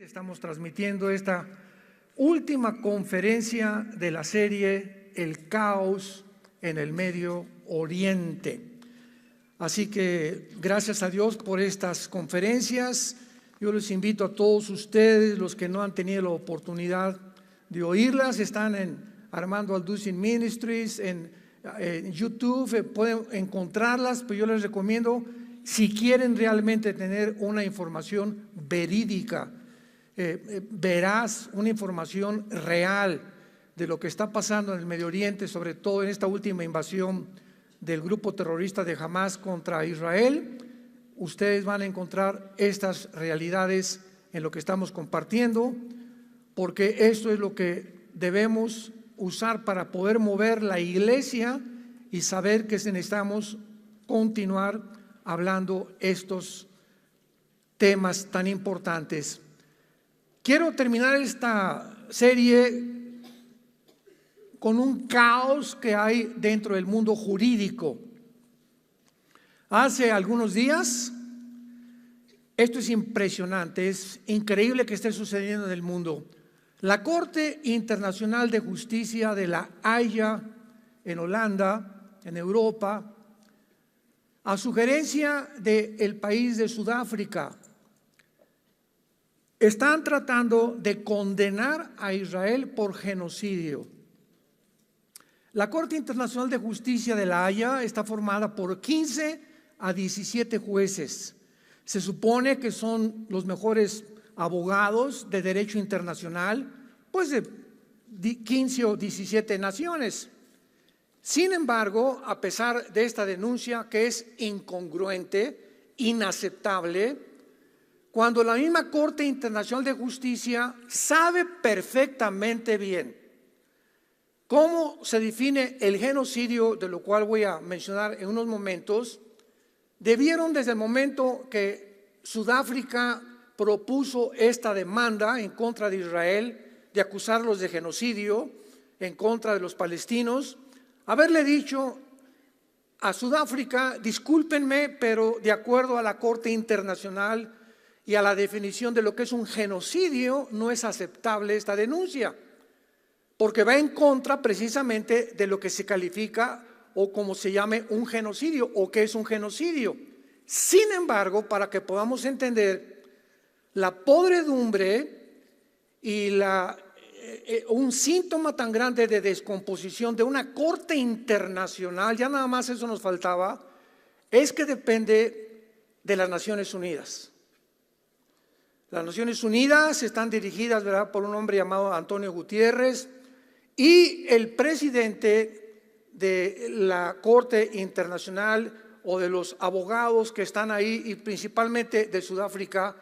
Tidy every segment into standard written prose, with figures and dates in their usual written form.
Estamos transmitiendo esta última conferencia de la serie El caos en el Medio Oriente. Así que gracias a Dios por estas conferencias. Yo les invito a todos ustedes, los que no han tenido la oportunidad de oírlas, están en Armando Alducin Ministries, en YouTube, pueden encontrarlas, pero yo les recomiendo, si quieren realmente tener una información verídica, veraz, una información real de lo que está pasando en el Medio Oriente, sobre todo en esta última invasión del grupo terrorista de Hamas contra Israel, ustedes van a encontrar estas realidades en lo que estamos compartiendo, porque esto es lo que debemos usar para poder mover la iglesia y saber que necesitamos continuar hablando estos temas tan importantes. Quiero terminar esta serie con un caos que hay dentro del mundo jurídico. Hace algunos días, esto es impresionante, es increíble que esté sucediendo en el mundo. La Corte Internacional de Justicia de La Haya, en Holanda, en Europa, a sugerencia del país de Sudáfrica, están tratando de condenar a Israel por genocidio. La Corte Internacional de Justicia de La Haya está formada por 15 a 17 jueces. Se supone que son los mejores abogados de derecho internacional, pues de 15 o 17 naciones. Sin embargo, a pesar de esta denuncia que es incongruente, inaceptable, cuando la misma Corte Internacional de Justicia sabe perfectamente bien cómo se define el genocidio, de lo cual voy a mencionar en unos momentos, debieron desde el momento que Sudáfrica propuso esta demanda en contra de Israel, de acusarlos de genocidio en contra de los palestinos, haberle dicho a Sudáfrica: discúlpenme, pero de acuerdo a la Corte Internacional y a la definición de lo que es un genocidio, no es aceptable esta denuncia, porque va en contra precisamente de lo que se califica o como se llame un genocidio o qué es un genocidio. Sin embargo, para que podamos entender la podredumbre y un síntoma tan grande de descomposición de una corte internacional, ya nada más eso nos faltaba, es que depende de las Naciones Unidas. Las Naciones Unidas están dirigidas, ¿verdad?, por un hombre llamado Antonio Gutiérrez, y el presidente de la Corte Internacional o de los abogados que están ahí, y principalmente de Sudáfrica,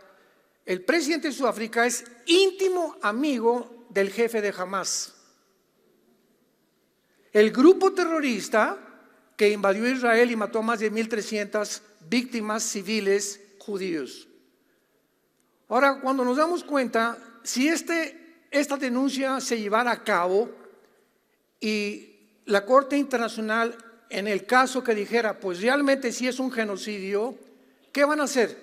el presidente de Sudáfrica es íntimo amigo del jefe de Hamas, el grupo terrorista que invadió Israel y mató a más de 1,300 víctimas civiles judíos. Ahora, cuando nos damos cuenta, si esta denuncia se llevara a cabo y la Corte Internacional, en el caso que dijera, pues realmente sí es un genocidio, ¿qué van a hacer?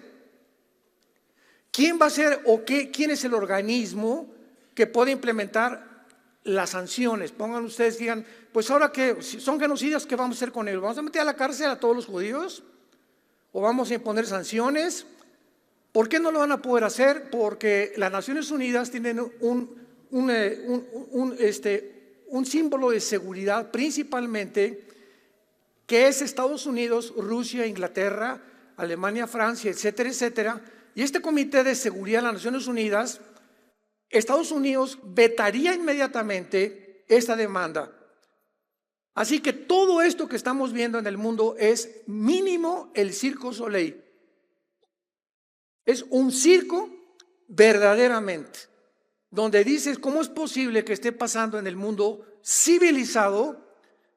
¿Quién va a ser o quién es el organismo que puede implementar las sanciones? Pongan ustedes, digan, pues ahora que si son genocidios, ¿qué vamos a hacer con ellos? ¿Vamos a meter a la cárcel a todos los judíos? ¿O vamos a imponer sanciones? ¿Por qué no lo van a poder hacer? Porque las Naciones Unidas tienen un símbolo de seguridad principalmente, que es Estados Unidos, Rusia, Inglaterra, Alemania, Francia, etcétera, etcétera. Y este Comité de Seguridad de las Naciones Unidas, Estados Unidos vetaría inmediatamente esta demanda. Así que todo esto que estamos viendo en el mundo es mínimo el Circo Soleil. Es un circo verdaderamente, donde dices, ¿cómo es posible que esté pasando en el mundo civilizado,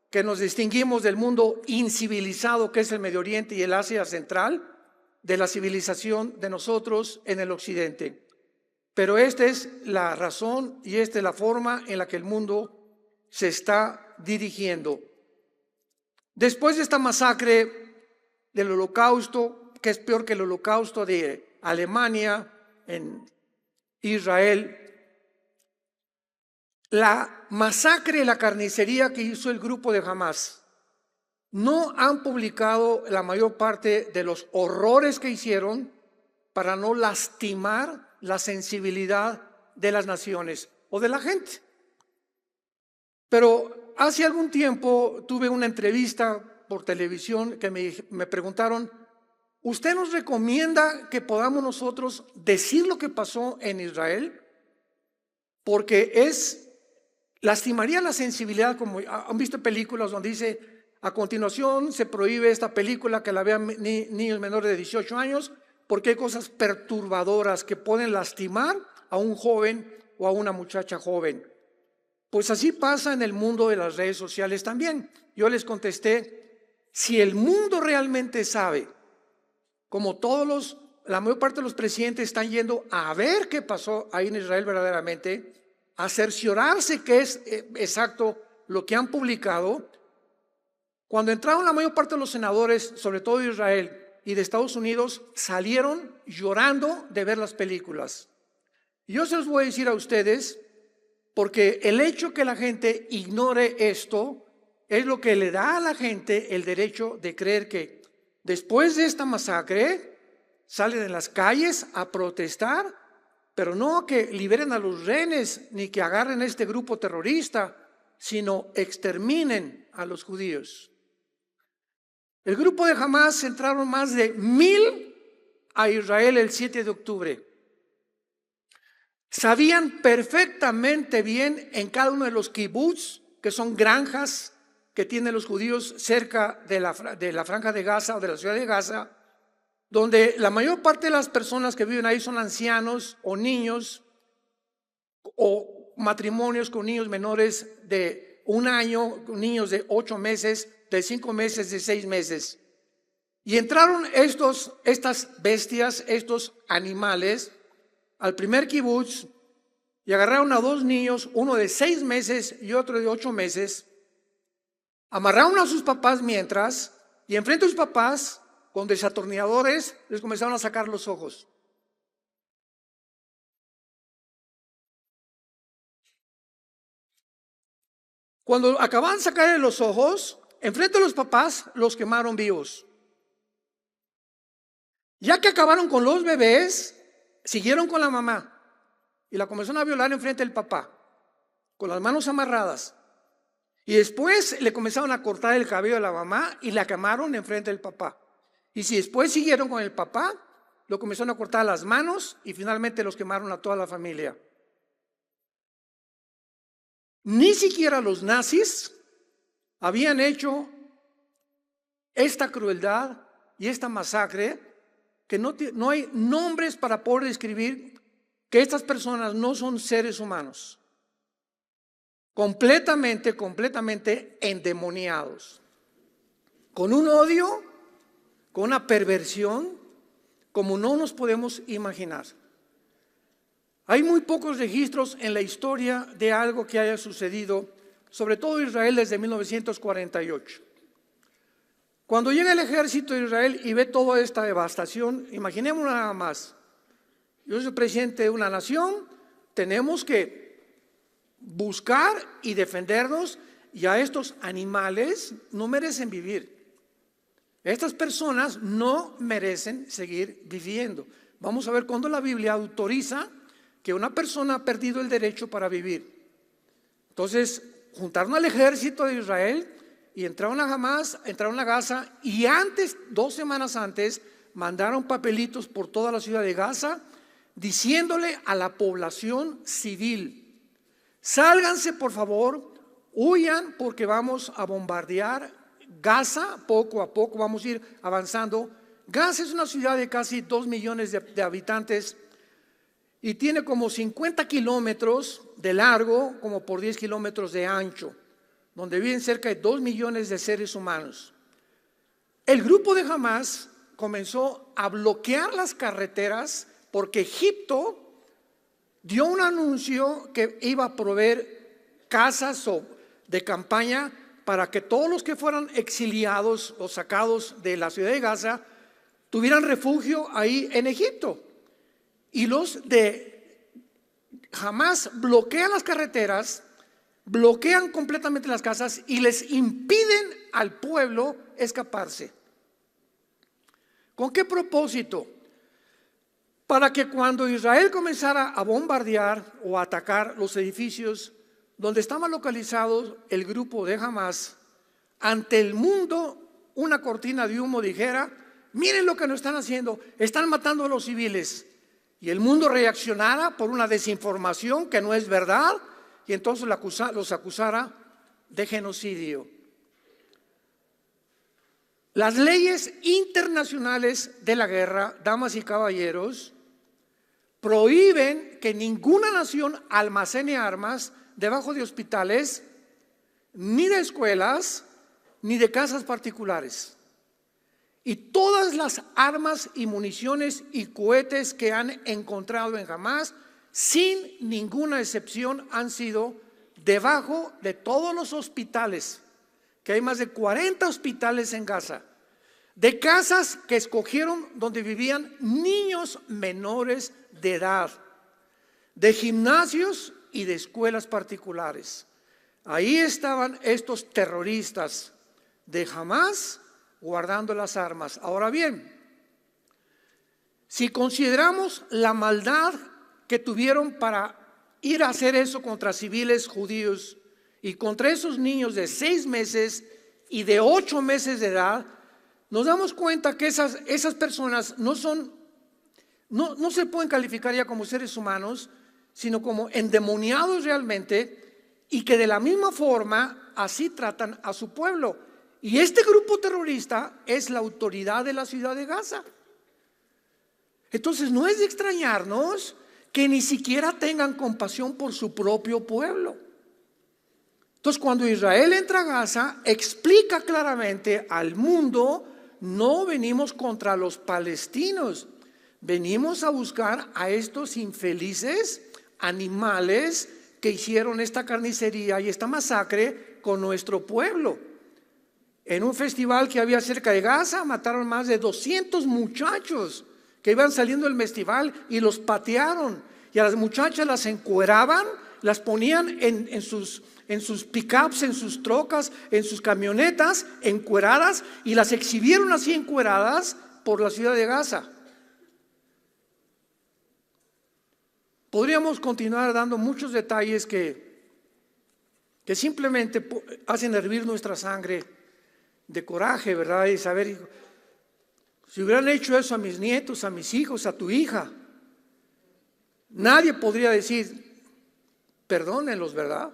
que nos distinguimos del mundo incivilizado, que es el Medio Oriente y el Asia Central, de la civilización de nosotros en el Occidente? Pero esta es la razón y esta es la forma en la que el mundo se está dirigiendo. Después de esta masacre del Holocausto, que es peor que el Holocausto de Alemania en Israel, la masacre, la carnicería que hizo el grupo de Hamás, no han publicado la mayor parte de los horrores que hicieron para no lastimar la sensibilidad de las naciones o de la gente. Pero hace algún tiempo tuve una entrevista por televisión que me preguntaron: ¿usted nos recomienda que podamos nosotros decir lo que pasó en Israel? Porque lastimaría la sensibilidad, como han visto películas donde dice: a continuación se prohíbe esta película que la vean niños menores de 18 años, porque hay cosas perturbadoras que pueden lastimar a un joven o a una muchacha joven. Pues así pasa en el mundo de las redes sociales también. Yo les contesté: si el mundo realmente sabe, como la mayor parte de los presidentes están yendo a ver qué pasó ahí en Israel verdaderamente, a cerciorarse que es exacto lo que han publicado. Cuando entraron la mayor parte de los senadores, sobre todo de Israel y de Estados Unidos, salieron llorando de ver las películas. Y yo se los voy a decir a ustedes, porque el hecho que la gente ignore esto es lo que le da a la gente el derecho de creer que después de esta masacre salen en las calles a protestar, pero no que liberen a los rehenes ni que agarren a este grupo terrorista, sino exterminen a los judíos. El grupo de Hamás entraron más de 1,000 a Israel el 7 de octubre. Sabían perfectamente bien en cada uno de los kibbutz, que son granjas que tienen los judíos cerca de la franja de Gaza o de la ciudad de Gaza, donde la mayor parte de las personas que viven ahí son ancianos o niños, o matrimonios con niños menores de 1 año, niños de 8 meses, de 5 meses, de 6 meses. Y entraron estas bestias, estos animales, al primer kibutz, y agarraron a 2 niños, uno de 6 meses y otro de 8 meses, amarraron a sus papás mientras, y enfrente de sus papás, con desatornilladores, les comenzaron a sacar los ojos. Cuando acababan de sacarle los ojos, enfrente de los papás, los quemaron vivos. Ya que acabaron con los bebés, siguieron con la mamá y la comenzaron a violar enfrente del papá, con las manos amarradas. Y después le comenzaron a cortar el cabello a la mamá y la quemaron enfrente del papá. Y si después siguieron con el papá, lo comenzaron a cortar las manos y finalmente los quemaron a toda la familia. Ni siquiera los nazis habían hecho esta crueldad y esta masacre, que no hay nombres para poder describir que estas personas no son seres humanos, completamente endemoniados, con un odio, con una perversión como no nos podemos imaginar. Hay muy pocos registros en la historia de algo que haya sucedido, sobre todo en Israel desde 1948. Cuando llega el ejército de Israel y ve toda esta devastación, imaginemos nada más: yo soy presidente de una nación, tenemos que buscar y defendernos, y a estos animales no merecen vivir. Estas personas no merecen seguir viviendo. Vamos a ver cuándo la Biblia autoriza que una persona ha perdido el derecho para vivir. Entonces, juntaron al ejército de Israel y entraron a Hamás, entraron a Gaza, y antes, 2 semanas antes, mandaron papelitos por toda la ciudad de Gaza diciéndole a la población civil: sálganse por favor, huyan, porque vamos a bombardear Gaza poco a poco, vamos a ir avanzando. Gaza es una ciudad de casi 2 millones de habitantes y tiene como 50 kilómetros de largo, como por 10 kilómetros de ancho, donde viven cerca de 2 millones de seres humanos. El grupo de Hamás comenzó a bloquear las carreteras porque Egipto dio un anuncio que iba a proveer casas de campaña para que todos los que fueran exiliados o sacados de la ciudad de Gaza tuvieran refugio ahí en Egipto. Y los de Jamás bloquea las carreteras, bloquean completamente las casas y les impiden al pueblo escaparse. ¿Con qué propósito? Para que cuando Israel comenzara a bombardear o a atacar los edificios donde estaba localizado el grupo de Hamás, ante el mundo una cortina de humo dijera: miren lo que nos están haciendo, están matando a los civiles. Y el mundo reaccionara por una desinformación que no es verdad, y entonces los acusara de genocidio. Las leyes internacionales de la guerra, damas y caballeros, prohíben que ninguna nación almacene armas debajo de hospitales, ni de escuelas, ni de casas particulares. Y todas las armas y municiones y cohetes que han encontrado en Hamás, sin ninguna excepción, han sido debajo de todos los hospitales, que hay más de 40 hospitales en Gaza, de casas que escogieron donde vivían niños menores de edad, de gimnasios y de escuelas particulares. Ahí estaban estos terroristas de Hamás guardando las armas. Ahora bien, si consideramos la maldad que tuvieron para ir a hacer eso contra civiles judíos y contra esos niños de 6 meses y de 8 meses de edad, nos damos cuenta que esas personas no se pueden calificar ya como seres humanos, sino como endemoniados realmente, y que de la misma forma así tratan a su pueblo. Y este grupo terrorista es la autoridad de la ciudad de Gaza. Entonces no es de extrañarnos que ni siquiera tengan compasión por su propio pueblo. Entonces cuando Israel entra a Gaza, explica claramente al mundo: no venimos contra los palestinos, venimos a buscar a estos infelices animales que hicieron esta carnicería y esta masacre con nuestro pueblo. En un festival que había cerca de Gaza, mataron más de 200 muchachos que iban saliendo del festival y los patearon. Y a las muchachas las encueraban, las ponían en sus pickups, en sus trocas, en sus camionetas, encueradas, y las exhibieron así encueradas por la ciudad de Gaza. Podríamos continuar dando muchos detalles que simplemente hacen hervir nuestra sangre de coraje, ¿verdad? Y saber, si hubieran hecho eso a mis nietos, a mis hijos, a tu hija, nadie podría decir: perdónenlos, ¿verdad?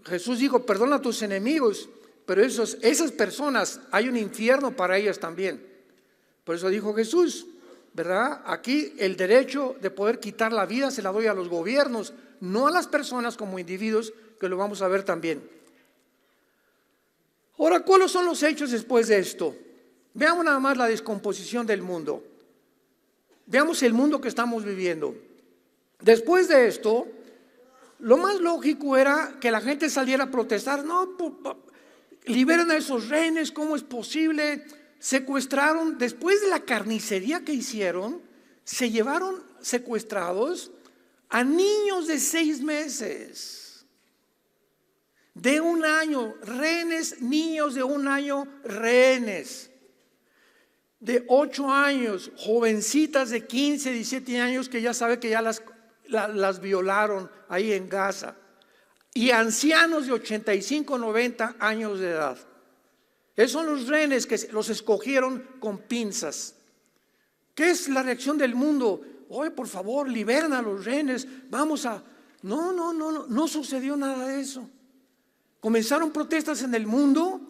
Jesús dijo: perdona a tus enemigos, pero esas personas, hay un infierno para ellas también. Por eso dijo Jesús, ¿verdad? Aquí el derecho de poder quitar la vida se la doy a los gobiernos, no a las personas como individuos, que lo vamos a ver también. Ahora, ¿cuáles son los hechos después de esto? Veamos nada más la descomposición del mundo. Veamos el mundo que estamos viviendo. Después de esto, lo más lógico era que la gente saliera a protestar: no, liberen a esos rehenes, ¿cómo es posible? Secuestraron, después de la carnicería que hicieron, se llevaron secuestrados a niños de 6 meses, de 1 año, rehenes, niños de 1 año, rehenes, de 8 años, jovencitas de 15, 17 años que ya sabe que ya las violaron ahí en Gaza, y ancianos de 85, 90 años de edad. Esos son los rehenes que los escogieron con pinzas. ¿Qué es la reacción del mundo? Oye, por favor, liberen a los rehenes, vamos a... No sucedió nada de eso. Comenzaron protestas en el mundo,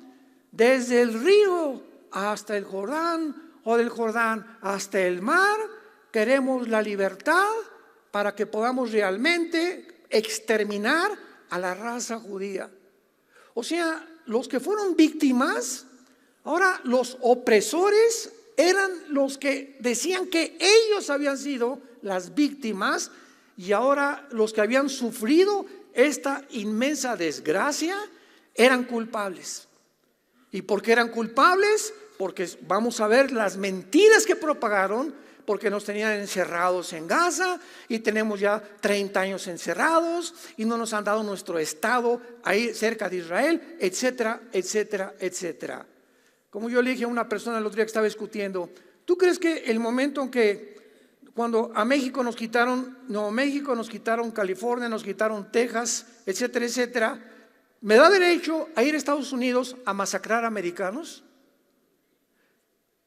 desde el río hasta el Jordán, o del Jordán hasta el mar. Queremos la libertad para que podamos realmente exterminar a la raza judía. O sea, los que fueron víctimas, ahora los opresores eran los que decían que ellos habían sido las víctimas, y ahora los que habían sufrido esta inmensa desgracia eran culpables. ¿Y por qué eran culpables? Porque vamos a ver las mentiras que propagaron, porque nos tenían encerrados en Gaza y tenemos ya 30 años encerrados y no nos han dado nuestro estado ahí cerca de Israel, etcétera, etcétera, etcétera. Como yo le dije a una persona el otro día que estaba discutiendo, ¿tú crees que el momento en que cuando a México nos quitaron Nuevo México, nos quitaron California, nos quitaron Texas, etcétera, etcétera, me da derecho a ir a Estados Unidos a masacrar americanos?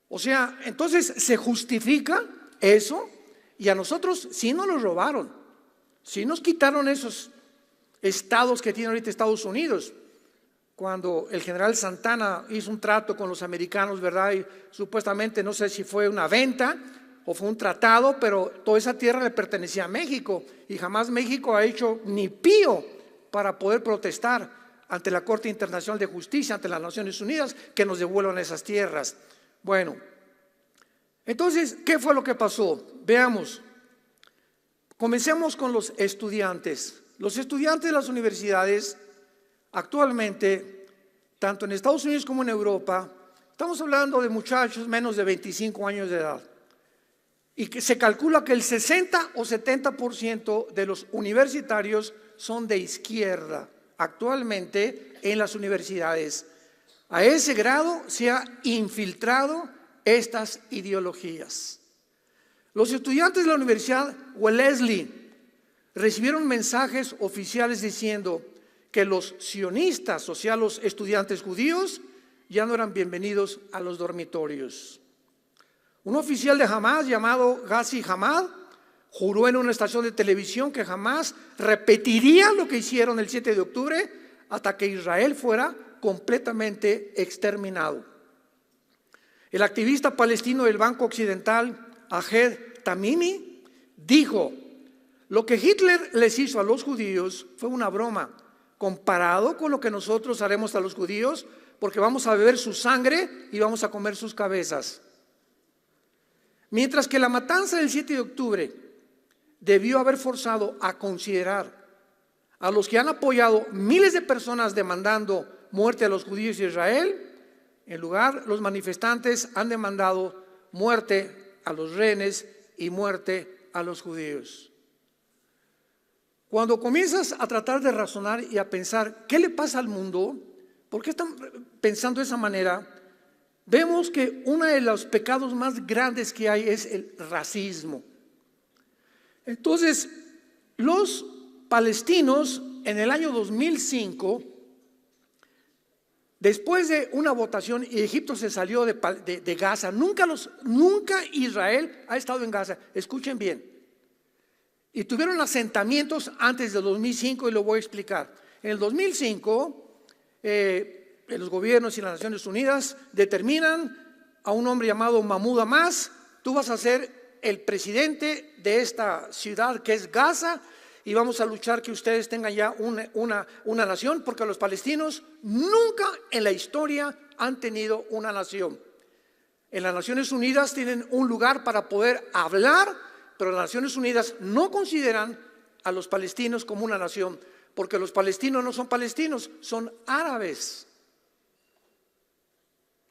O sea, entonces se justifica eso, y a nosotros sí nos lo robaron, sí nos quitaron esos estados que tiene ahorita Estados Unidos. Cuando el general Santana hizo un trato con los americanos, ¿verdad? Y supuestamente, no sé si fue una venta o fue un tratado, pero toda esa tierra le pertenecía a México y jamás México ha hecho ni pío para poder protestar ante la Corte Internacional de Justicia, ante las Naciones Unidas, que nos devuelvan esas tierras. Bueno, entonces, ¿qué fue lo que pasó? Veamos. Comencemos con los estudiantes. Los estudiantes de las universidades actualmente, tanto en Estados Unidos como en Europa, estamos hablando de muchachos menos de 25 años de edad. Y que se calcula que el 60 o 70% de los universitarios son de izquierda actualmente en las universidades. A ese grado se ha infiltrado estas ideologías. Los estudiantes de la Universidad Wellesley recibieron mensajes oficiales diciendo que los sionistas, o sea, los estudiantes judíos, ya no eran bienvenidos a los dormitorios. Un oficial de Hamas llamado Ghazi Hamad juró en una estación de televisión que jamás repetiría lo que hicieron el 7 de octubre hasta que Israel fuera completamente exterminado. El activista palestino del Banco Occidental, Ahed Tamimi, dijo: lo que Hitler les hizo a los judíos fue una broma comparado con lo que nosotros haremos a los judíos, porque vamos a beber su sangre y vamos a comer sus cabezas. Mientras que la matanza del 7 de octubre debió haber forzado a considerar a los que han apoyado miles de personas demandando muerte a los judíos de Israel, en lugar los manifestantes han demandado muerte a los rehenes y muerte a los judíos. Cuando comienzas a tratar de razonar y a pensar ¿qué le pasa al mundo? ¿Por qué están pensando de esa manera? Vemos que uno de los pecados más grandes que hay es el racismo. Entonces, los palestinos en el año 2005, después de una votación, y Egipto se salió de Gaza, nunca Israel ha estado en Gaza, escuchen bien, y tuvieron asentamientos antes del 2005 y lo voy a explicar. En el 2005, los gobiernos y las Naciones Unidas determinan a un hombre llamado Mahmoud Abbas: tú vas a ser el presidente de esta ciudad que es Gaza y vamos a luchar que ustedes tengan ya una nación, porque los palestinos nunca en la historia han tenido una nación. En las Naciones Unidas tienen un lugar para poder hablar, pero las Naciones Unidas no consideran a los palestinos como una nación, porque los palestinos no son palestinos, son árabes.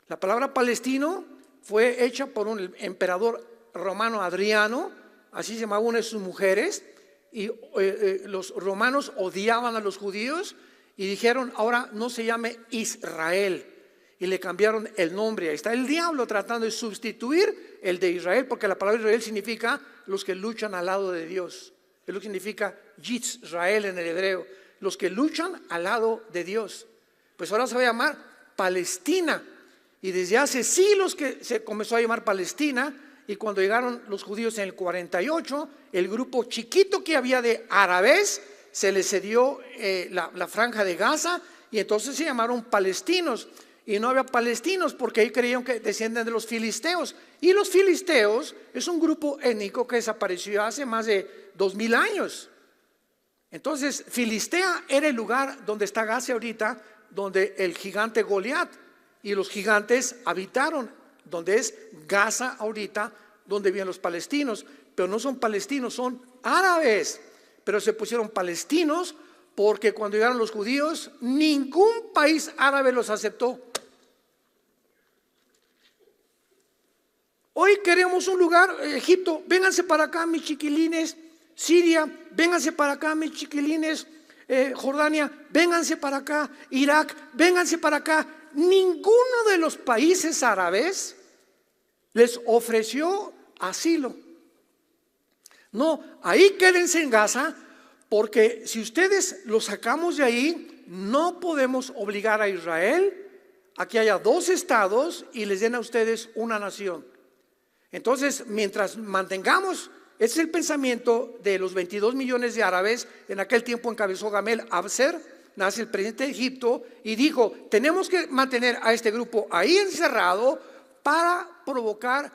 La palabra palestino fue hecha por un emperador romano, Adriano, así se llamaba una de sus mujeres, y los romanos odiaban a los judíos y dijeron: ahora no se llame Israel, y le cambiaron el nombre. Ahí está el diablo tratando de sustituir el de Israel, porque la palabra Israel significa los que luchan al lado de Dios. Es lo que significa Yisrael en el hebreo, los que luchan al lado de Dios. Pues ahora se va a llamar Palestina, y desde hace siglos que se comenzó a llamar Palestina. Y cuando llegaron los judíos en el 48, el grupo chiquito que había de árabes se les cedió la franja de Gaza, y entonces se llamaron palestinos. Y no había palestinos porque ahí creían que descienden de los filisteos. Y los filisteos es un grupo étnico que desapareció hace más de 2000 años. Entonces, Filistea era el lugar donde está Gaza ahorita, donde el gigante Goliat y los gigantes habitaron, donde es Gaza ahorita, donde viven los palestinos. Pero no son palestinos, son árabes. Pero se pusieron palestinos porque cuando llegaron los judíos, ningún país árabe los aceptó. hoy queremos un lugar, Egipto, vénganse para acá mis chiquilines, Siria, vénganse para acá mis chiquilines, Jordania, vénganse para acá, Irak, vénganse para acá. Ninguno de los países árabes les ofreció asilo. No, ahí quédense en Gaza, porque si ustedes los sacamos de ahí, no podemos obligar a Israel a que haya dos estados y les den a ustedes una nación. Entonces, mientras mantengamos, ese es el pensamiento de los 22 millones de árabes. En aquel tiempo encabezó Gamel Abser, nace el presidente de Egipto, y dijo: tenemos que mantener a este grupo ahí encerrado para provocar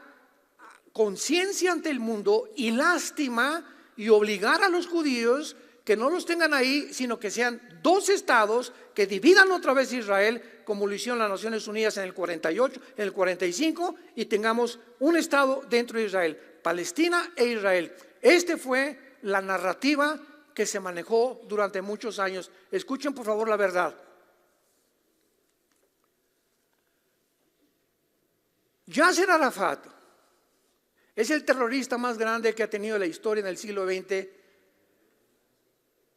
conciencia ante el mundo y lástima, y obligar a los judíos que no los tengan ahí, sino que sean dos estados que dividan otra vez Israel, como lo hicieron las Naciones Unidas en el 48, en el 45, y tengamos un estado dentro de Israel, Palestina e Israel. Este fue la narrativa que se manejó durante muchos años. Escuchen por favor la verdad. Yasser Arafat es el terrorista más grande que ha tenido la historia en el siglo XX.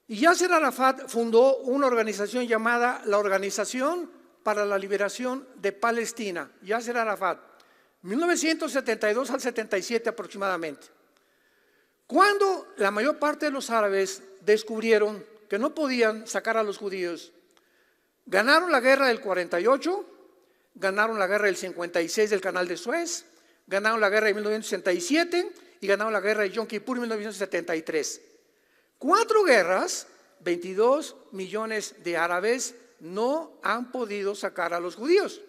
Y Yasser Arafat fundó una organización llamada la Organización para la Liberación de Palestina. Yasser Arafat, 1972 al 77 aproximadamente. Cuando la mayor parte de los árabes descubrieron que no podían sacar a los judíos, ganaron la guerra del 48, ganaron la guerra del 56 del Canal de Suez, ganaron la guerra de 1967 y ganaron la guerra de Yom Kippur en 1973. 4 guerras, 22 millones de árabes no han podido sacar a los judíos.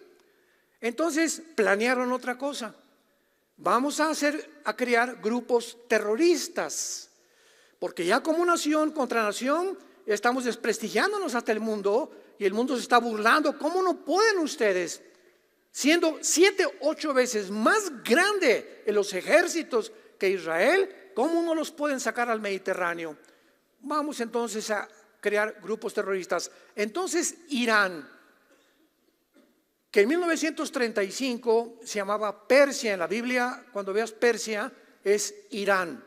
Entonces planearon otra cosa. Vamos a crear grupos terroristas, porque ya como nación contra nación estamos desprestigiándonos hasta el mundo, y el mundo se está burlando. ¿Cómo no pueden ustedes, siendo 7, 8 veces más grande en los ejércitos que Israel, cómo no los pueden sacar al Mediterráneo? Vamos entonces a crear grupos terroristas. Entonces Irán, que en 1935 se llamaba Persia en la Biblia, cuando veas Persia es Irán.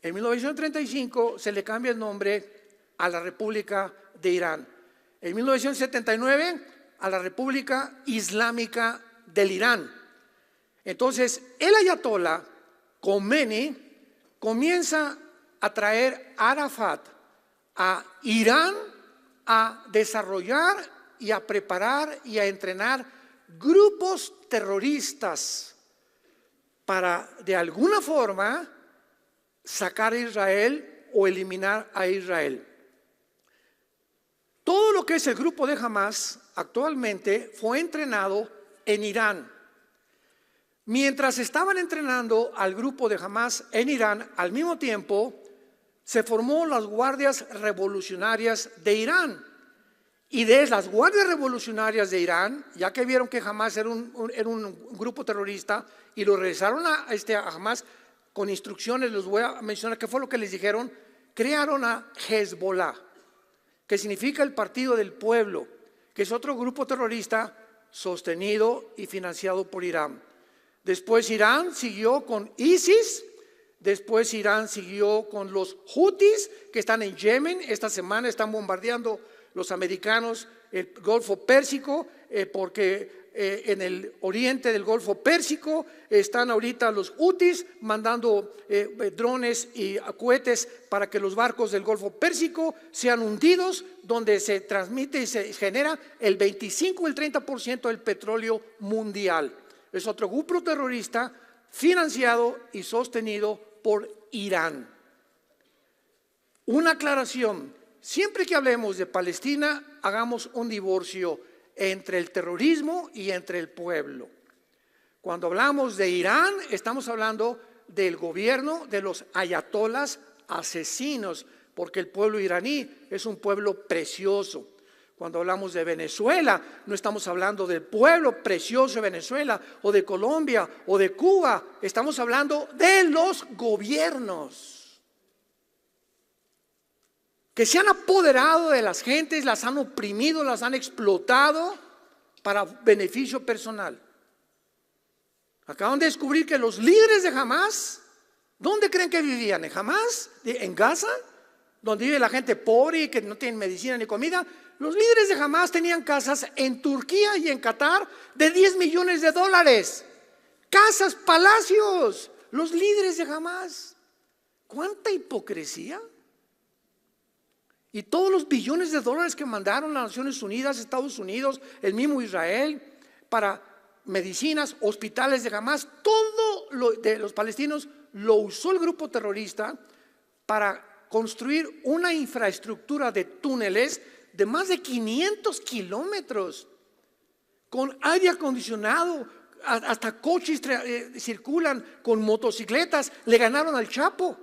En 1935 se le cambia el nombre a la República de Irán. En 1979 a la República Islámica del Irán. Entonces el ayatolá Khomeini comienza a traer a Arafat a Irán a desarrollar y a preparar y a entrenar grupos terroristas para de alguna forma sacar a Israel o eliminar a Israel. Todo lo que es el grupo de Hamás actualmente fue entrenado en Irán. Mientras estaban entrenando al grupo de Hamás en Irán, al mismo tiempo se formó las guardias revolucionarias de Irán. Y de las guardias revolucionarias de Irán, ya que vieron que Hamás era un grupo terrorista y lo regresaron a Hamás con instrucciones, les voy a mencionar qué fue lo que les dijeron. Crearon a Hezbollah, que significa el Partido del Pueblo, que es otro grupo terrorista sostenido y financiado por Irán. Después Irán siguió con ISIS. Después Irán siguió con los Houthis, que están en Yemen. Esta semana están bombardeando los americanos el Golfo Pérsico, porque en el oriente del Golfo Pérsico están ahorita los Houthis mandando drones y cohetes para que los barcos del Golfo Pérsico sean hundidos, donde se transmite y se genera el 25 o el 30% del petróleo mundial. Es otro grupo terrorista financiado y sostenido por Irán. Una aclaración: siempre que hablemos de Palestina, hagamos un divorcio entre el terrorismo y entre el pueblo. Cuando hablamos de Irán, estamos hablando del gobierno de los ayatolas asesinos, porque el pueblo iraní es un pueblo precioso. Cuando hablamos de Venezuela, no estamos hablando del pueblo precioso de Venezuela, o de Colombia, o de Cuba. Estamos hablando de los gobiernos que se han apoderado de las gentes, las han oprimido, las han explotado para beneficio personal. Acaban de descubrir que los líderes de Hamás, ¿dónde creen que vivían? ¿En Hamás? ¿En Gaza? Donde vive la gente pobre y que no tienen medicina ni comida. Los líderes de Hamás tenían casas en Turquía y en Qatar de 10 millones de dólares. Casas, palacios. Los líderes de Hamás. ¿Cuánta hipocresía? Y todos los billones de dólares que mandaron las Naciones Unidas, Estados Unidos, el mismo Israel, para medicinas, hospitales de Hamás, todo lo de los palestinos lo usó el grupo terrorista para construir una infraestructura de túneles de más de 500 kilómetros, con aire acondicionado, hasta coches circulan, con motocicletas. Le ganaron al Chapo.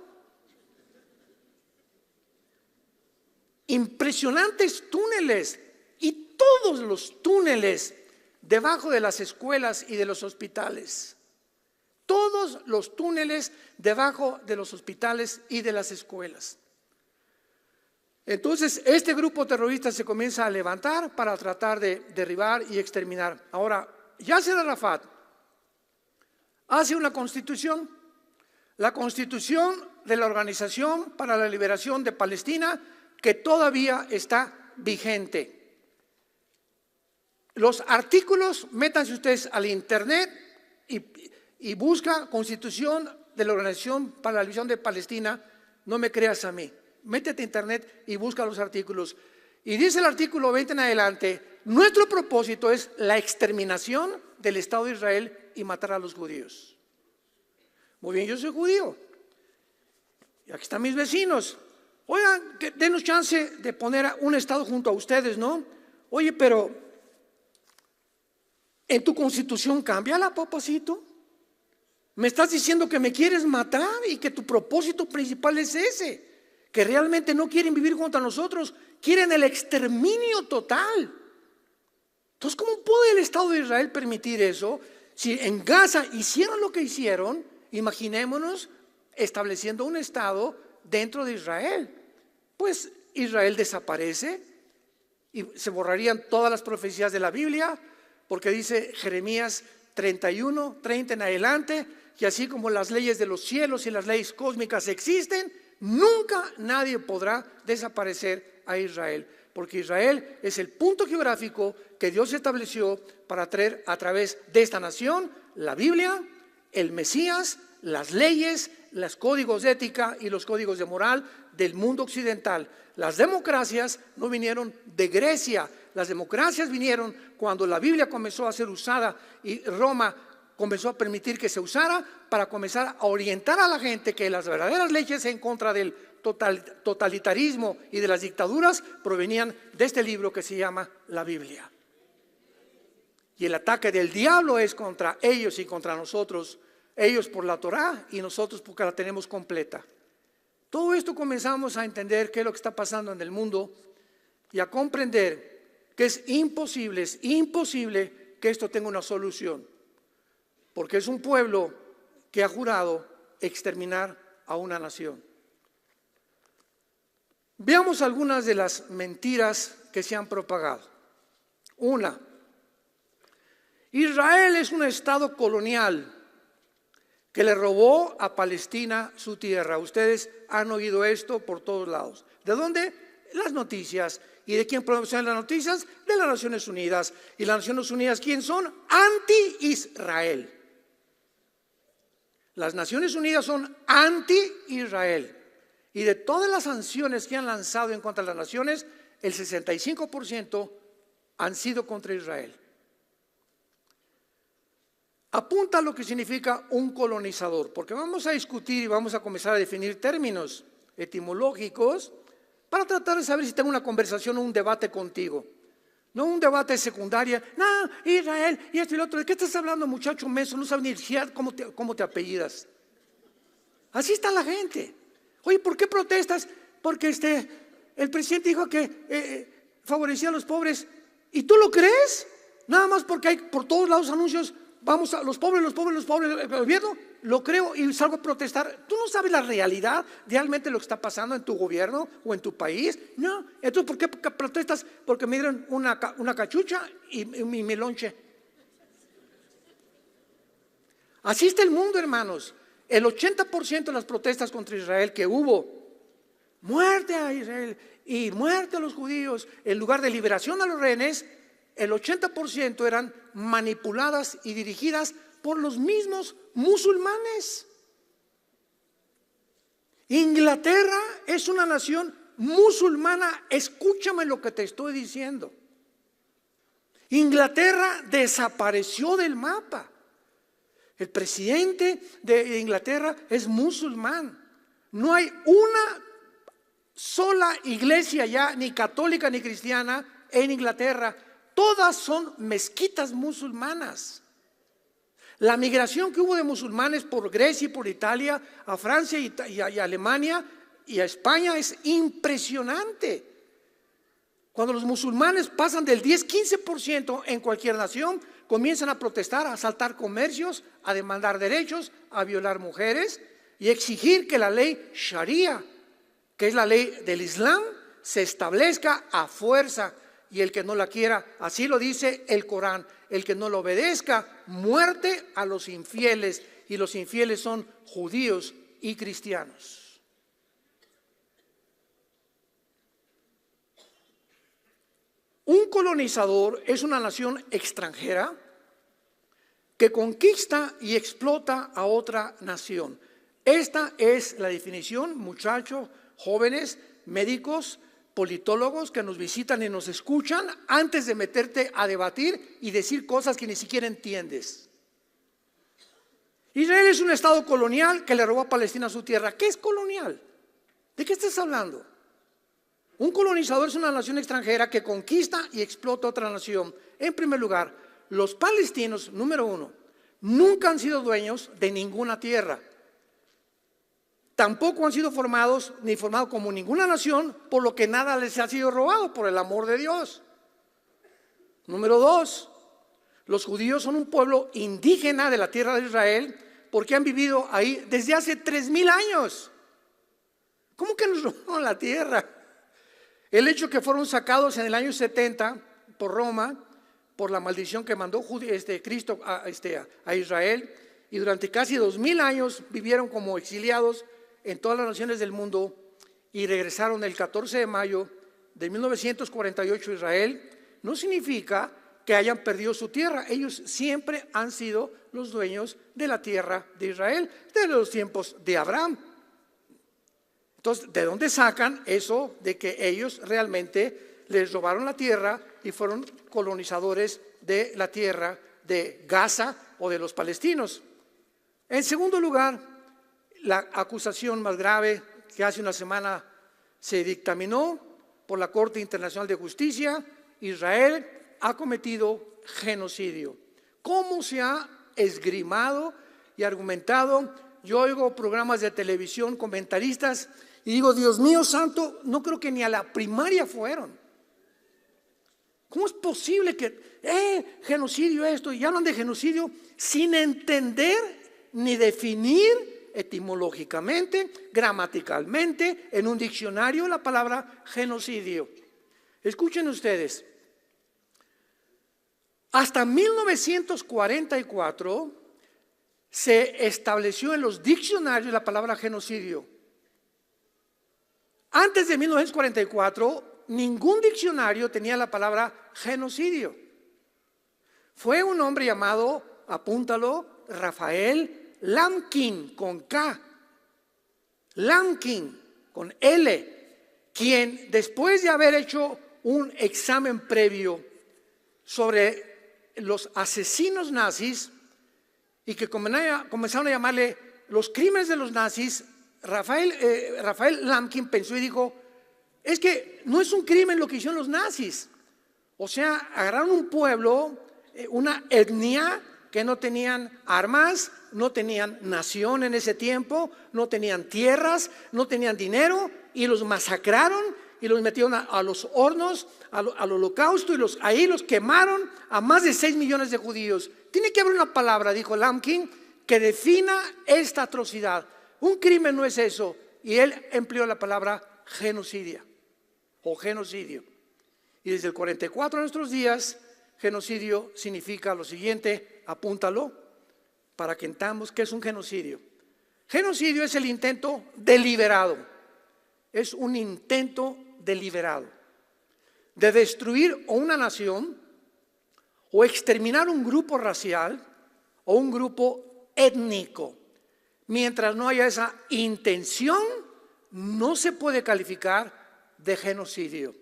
Impresionantes túneles, y todos los túneles debajo de las escuelas y de los hospitales. Todos los túneles debajo de los hospitales y de las escuelas. Entonces este grupo terrorista se comienza a levantar para tratar de derribar y exterminar. Ahora, Yasser Arafat hace una constitución, la constitución de la Organización para la Liberación de Palestina, que todavía está vigente. Los artículos, métanse ustedes al internet y busca Constitución de la Organización para la Liberación de Palestina. No me creas a mí, métete a internet y busca los artículos. Y dice el artículo 20 en adelante: nuestro propósito es la exterminación del Estado de Israel y matar a los judíos. Muy bien, yo soy judío y aquí están mis vecinos. Oigan, denos chance de poner un Estado junto a ustedes, ¿no? Oye, pero ¿en tu constitución cámbiala, papacito? Me estás diciendo que me quieres matar y que tu propósito principal es ese, que realmente no quieren vivir junto a nosotros, quieren el exterminio total. Entonces, ¿cómo puede el Estado de Israel permitir eso? Si en Gaza hicieron lo que hicieron, imaginémonos estableciendo un Estado dentro de Israel. Pues Israel desaparece y se borrarían todas las profecías de la Biblia, porque dice Jeremías 31, 30 en adelante, que así como las leyes de los cielos y las leyes cósmicas existen, nunca nadie podrá desaparecer a Israel, porque Israel es el punto geográfico que Dios estableció para traer a través de esta nación la Biblia, el Mesías, las leyes, los códigos de ética y los códigos de moral del mundo occidental. Las democracias no vinieron de Grecia, las democracias vinieron cuando la Biblia comenzó a ser usada y Roma comenzó a permitir que se usara para comenzar a orientar a la gente que las verdaderas leyes en contra del totalitarismo y de las dictaduras provenían de este libro que se llama la Biblia. Y el ataque del diablo es contra ellos y contra nosotros. Ellos por la Torá y nosotros porque la tenemos completa. Todo esto comenzamos a entender qué es lo que está pasando en el mundo y a comprender que es imposible que esto tenga una solución, porque es un pueblo que ha jurado exterminar a una nación. Veamos algunas de las mentiras que se han propagado. Una, Israel es un estado colonial que le robó a Palestina su tierra. Ustedes han oído esto por todos lados. ¿De dónde? Las noticias. ¿Y de quién promocionan las noticias? De las Naciones Unidas. ¿Y las Naciones Unidas quién son? Anti-Israel. Las Naciones Unidas son anti-Israel. Y de todas las sanciones que han lanzado en contra de las naciones, el 65% han sido contra Israel. Apunta a lo que significa un colonizador, porque vamos a discutir y vamos a comenzar a definir términos etimológicos para tratar de saber si tengo una conversación o un debate contigo. No un debate secundario, no, Israel y esto y lo otro. ¿De qué estás hablando, muchacho menso? No sabes ni siquiera cómo te apellidas. Así está la gente. Oye, ¿por qué protestas? Porque el presidente dijo que favorecía a los pobres. ¿Y tú lo crees? Nada más porque hay por todos lados anuncios. Vamos a los pobres, el gobierno, lo creo y salgo a protestar. ¿Tú no sabes la realidad realmente lo que está pasando en tu gobierno o en tu país? No. Entonces, ¿por qué protestas? Porque me dieron una cachucha y mi lonche. Así está el mundo, hermanos. El 80% de las protestas contra Israel que hubo, muerte a Israel y muerte a los judíos, en lugar de liberación a los rehenes, el 80% eran manipuladas y dirigidas por los mismos musulmanes. Inglaterra es una nación musulmana, escúchame lo que te estoy diciendo. Inglaterra desapareció del mapa. El presidente de Inglaterra es musulmán. No hay una sola iglesia ya, ni católica ni cristiana, en Inglaterra. Todas son mezquitas musulmanas. La migración que hubo de musulmanes por Grecia y por Italia a Francia y a Alemania y a España es impresionante. Cuando los musulmanes pasan del 10-15% en cualquier nación, comienzan a protestar, a asaltar comercios, a demandar derechos, a violar mujeres y exigir que la ley Sharia, que es la ley del Islam, se establezca a fuerza. Y el que no la quiera, así lo dice el Corán, el que no lo obedezca, muerte a los infieles. Y los infieles son judíos y cristianos. Un colonizador es una nación extranjera que conquista y explota a otra nación. Esta es la definición, muchachos, jóvenes, médicos, politólogos que nos visitan y nos escuchan antes de meterte a debatir y decir cosas que ni siquiera entiendes. Israel es un estado colonial que le robó a Palestina su tierra. ¿Qué es colonial? ¿De qué estás hablando? Un colonizador es una nación extranjera que conquista y explota otra nación. En primer lugar, los palestinos, número uno, nunca han sido dueños de ninguna tierra. Tampoco han sido formados ni formados como ninguna nación, por lo que nada les ha sido robado, por el amor de Dios. Número dos, los judíos son un pueblo indígena de la tierra de Israel porque han vivido ahí desde hace 3000 años. ¿Cómo que nos robaron la tierra? El hecho que fueron sacados en el año 70 por Roma, por la maldición que mandó Cristo a Israel, y durante casi 2000 años vivieron como exiliados en todas las naciones del mundo y regresaron el 14 de mayo de 1948 a Israel, no significa que hayan perdido su tierra. Ellos siempre han sido los dueños de la tierra de Israel desde los tiempos de Abraham. Entonces, ¿de dónde sacan eso de que ellos realmente les robaron la tierra y fueron colonizadores de la tierra de Gaza o de los palestinos? En segundo lugar, la acusación más grave que hace una semana se dictaminó por la Corte Internacional de Justicia: Israel ha cometido genocidio. ¿Cómo se ha esgrimado y argumentado? Yo oigo programas de televisión, comentaristas, y digo, Dios mío santo, no creo que ni a la primaria fueron. ¿Cómo es posible que genocidio esto? Y hablan de genocidio sin entender ni definir etimológicamente, gramaticalmente, en un diccionario la palabra genocidio. Escuchen ustedes, hasta 1944 se estableció en los diccionarios la palabra genocidio. Antes de 1944, ningún diccionario tenía la palabra genocidio. Fue un hombre llamado, apúntalo, Rafael Lamkin, con K, Lamkin, con L, quien después de haber hecho un examen previo sobre los asesinos nazis y que comenzaron a llamarle los crímenes de los nazis, Rafael Lamkin pensó y dijo, es que no es un crimen lo que hicieron los nazis. O sea, agarraron un pueblo, una etnia que no tenían armas, no tenían nación en ese tiempo, no tenían tierras, no tenían dinero, y los masacraron y los metieron a los hornos, al holocausto, y ahí los quemaron a más de 6 millones de judíos. Tiene que haber una palabra, dijo Lamkin, que defina esta atrocidad. Un crimen no es eso, y él empleó la palabra genocidio o genocidio. Y desde el 44 a nuestros días, genocidio significa lo siguiente, apúntalo: para que entendamos qué es un genocidio. Genocidio es el intento deliberado, es un intento deliberado de destruir o una nación o exterminar un grupo racial o un grupo étnico. Mientras no haya esa intención, no se puede calificar de genocidio.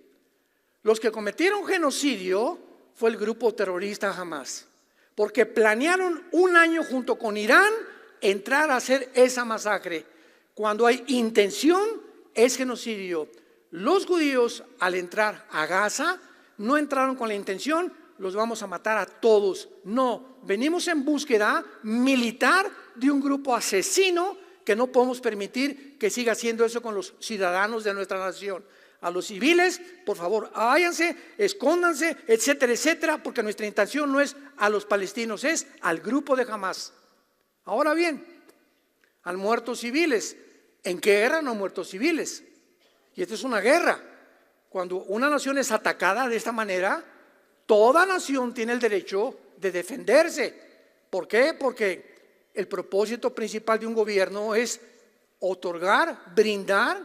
Los que cometieron genocidio fue el grupo terrorista Hamas, porque planearon un año junto con Irán entrar a hacer esa masacre. Cuando hay intención, es genocidio. Los judíos, al entrar a Gaza, no entraron con la intención, los vamos a matar a todos. No, venimos en búsqueda militar de un grupo asesino que no podemos permitir que siga haciendo eso con los ciudadanos de nuestra nación. A los civiles, por favor, váyanse, escóndanse, etcétera, etcétera, porque nuestra intención no es a los palestinos, es al grupo de Hamas. Ahora bien, han muerto civiles. ¿En qué guerra no han muerto civiles? Y esta es una guerra. Cuando una nación es atacada de esta manera, toda nación tiene el derecho de defenderse. ¿Por qué? Porque el propósito principal de un gobierno es otorgar, brindar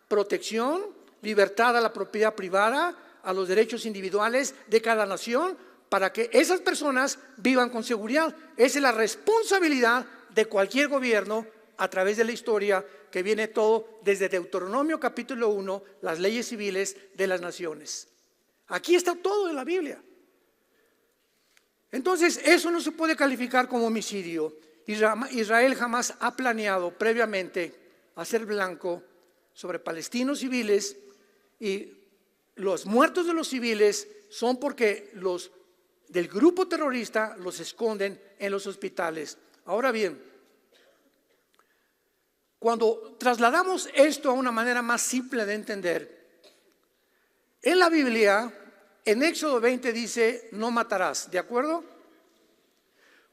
protección, libertad a la propiedad privada, a los derechos individuales de cada nación, para que esas personas vivan con seguridad. Esa es la responsabilidad de cualquier gobierno a través de la historia, que viene todo desde Deuteronomio capítulo 1, las leyes civiles de las naciones. Aquí está todo en la Biblia. Entonces, eso no se puede calificar como homicidio. Israel jamás ha planeado previamente hacer blanco sobre palestinos civiles, y los muertos de los civiles son porque los del grupo terrorista los esconden en los hospitales. Ahora bien, cuando trasladamos esto a una manera más simple de entender, en la Biblia, en Éxodo 20 dice, no matarás, ¿de acuerdo?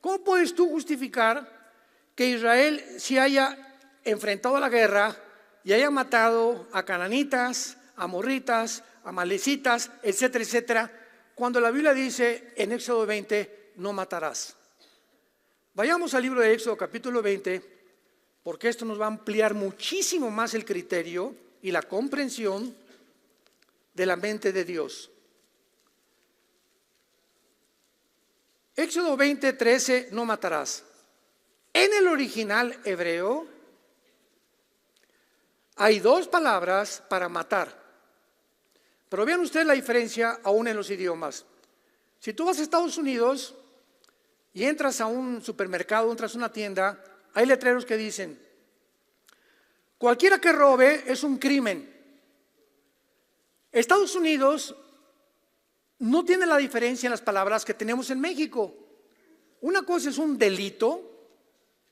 ¿Cómo puedes tú justificar que Israel se haya enfrentado a la guerra y haya matado a cananitas, amorritas, amalecitas, etcétera, etcétera, cuando la Biblia dice en Éxodo 20, no matarás? Vayamos al libro de Éxodo capítulo 20, porque esto nos va a ampliar muchísimo más el criterio y la comprensión de la mente de Dios. Éxodo 20, 13, no matarás. En el original hebreo hay dos palabras para matar. Pero vean ustedes la diferencia aún en los idiomas. Si tú vas a Estados Unidos y entras a un supermercado, entras a una tienda, hay letreros que dicen, cualquiera que robe es un crimen. Estados Unidos no tiene la diferencia en las palabras que tenemos en México. Una cosa es un delito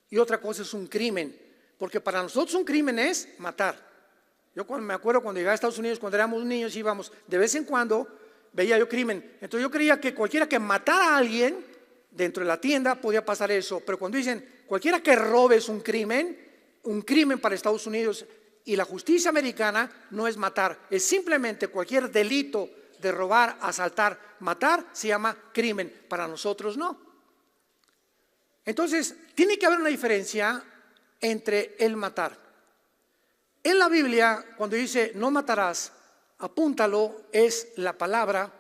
y otra cosa es un crimen. Porque para nosotros un crimen es matar. Yo me acuerdo cuando llegué a Estados Unidos, cuando éramos niños, íbamos, de vez en cuando veía yo crimen. Entonces yo creía que cualquiera que matara a alguien dentro de la tienda podía pasar eso. Pero cuando dicen cualquiera que robe es un crimen para Estados Unidos, y la justicia americana no es matar, es simplemente cualquier delito de robar, asaltar, matar, se llama crimen. Para nosotros no. Entonces tiene que haber una diferencia entre el matar. En la Biblia, cuando dice no matarás, apúntalo, es la palabra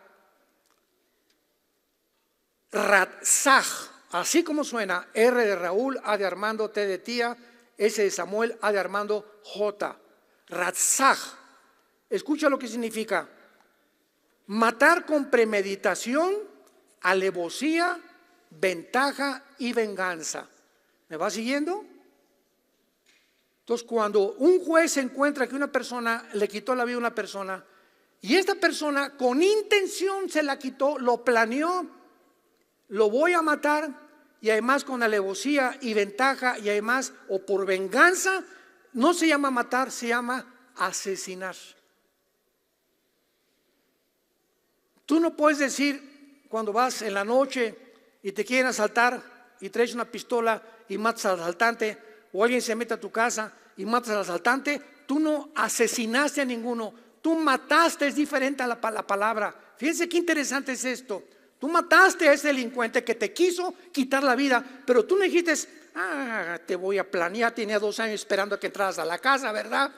ratzaj, así como suena, R de Raúl, A de Armando, T de tía, S de Samuel, A de Armando, J. Ratzaj. Escucha lo que significa: matar con premeditación, alevosía, ventaja y venganza. ¿Me va siguiendo? Entonces, cuando un juez encuentra que una persona le quitó la vida a una persona y esta persona con intención se la quitó, lo planeó, lo voy a matar, y además con alevosía y ventaja y además o por venganza, no se llama matar, se llama asesinar. Tú no puedes decir cuando vas en la noche y te quieren asaltar y traes una pistola y matas al asaltante, o alguien se mete a tu casa y matas al asaltante, tú no asesinaste a ninguno, tú mataste. Es diferente a la palabra. Fíjense qué interesante es esto. Tú mataste a ese delincuente que te quiso quitar la vida, pero tú no dijiste, te voy a planear, tenía 2 años esperando a que entraras a la casa, ¿verdad?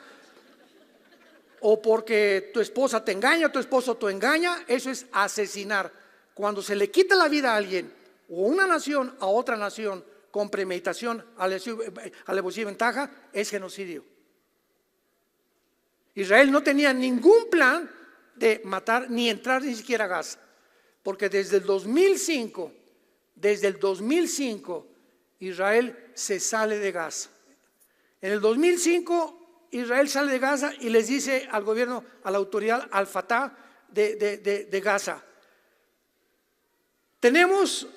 O porque tu esposa te engaña, tu esposo te engaña. Eso es asesinar. Cuando se le quita la vida a alguien o una nación a otra nación con premeditación, alevosía y ventaja, es genocidio. Israel no tenía ningún plan de matar ni entrar ni siquiera a Gaza, porque desde el 2005 Israel se sale de Gaza. En el 2005 Israel sale de Gaza y les dice al gobierno, a la autoridad, al Fatah de Gaza: tenemos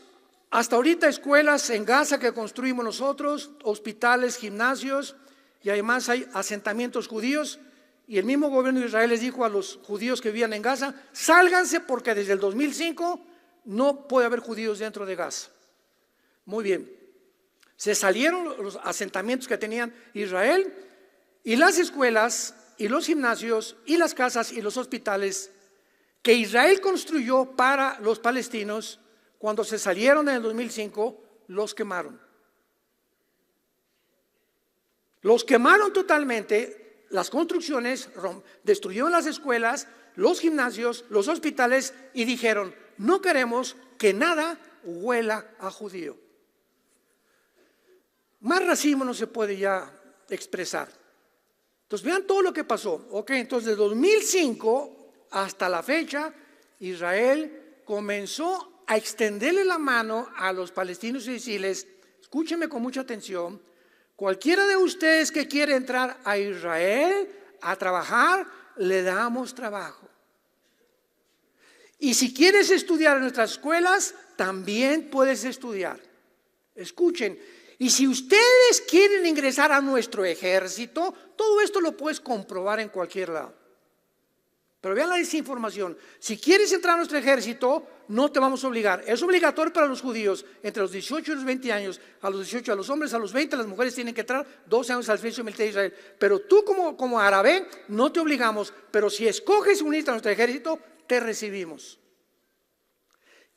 hasta ahorita escuelas en Gaza que construimos nosotros, hospitales, gimnasios, y además hay asentamientos judíos. Y el mismo gobierno de Israel les dijo a los judíos que vivían en Gaza: sálganse, porque desde el 2005 no puede haber judíos dentro de Gaza. Muy bien, se salieron los asentamientos que tenían Israel, y las escuelas y los gimnasios y las casas y los hospitales que Israel construyó para los palestinos, cuando se salieron en el 2005, los quemaron. Los quemaron totalmente, las construcciones, destruyeron las escuelas, los gimnasios, los hospitales, y dijeron: no queremos que nada huela a judío. Más racismo no se puede ya expresar. Entonces vean todo lo que pasó. Entonces de 2005 hasta la fecha, Israel comenzó a extenderle la mano a los palestinos y decirles: escúchenme con mucha atención, cualquiera de ustedes que quiere entrar a Israel a trabajar, le damos trabajo. Y si quieres estudiar en nuestras escuelas, también puedes estudiar. Escuchen, y si ustedes quieren ingresar a nuestro ejército, todo esto lo puedes comprobar en cualquier lado. Pero vean la desinformación. Si quieres entrar a nuestro ejército, no te vamos a obligar. Es obligatorio para los judíos entre los 18 y los 20 años. A los 18 a los hombres, a los 20 las mujeres tienen que entrar 12 años al servicio militar de Israel. Pero tú como árabe no te obligamos. Pero si escoges unirte a nuestro ejército, te recibimos.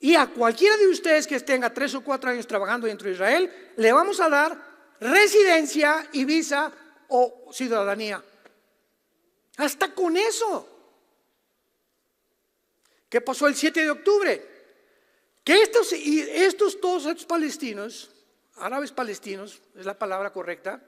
Y a cualquiera de ustedes que tenga 3 o 4 años trabajando dentro de Israel, le vamos a dar residencia y visa o ciudadanía. Hasta con eso. ¿Qué pasó el 7 de octubre? Que todos estos palestinos, árabes palestinos, es la palabra correcta,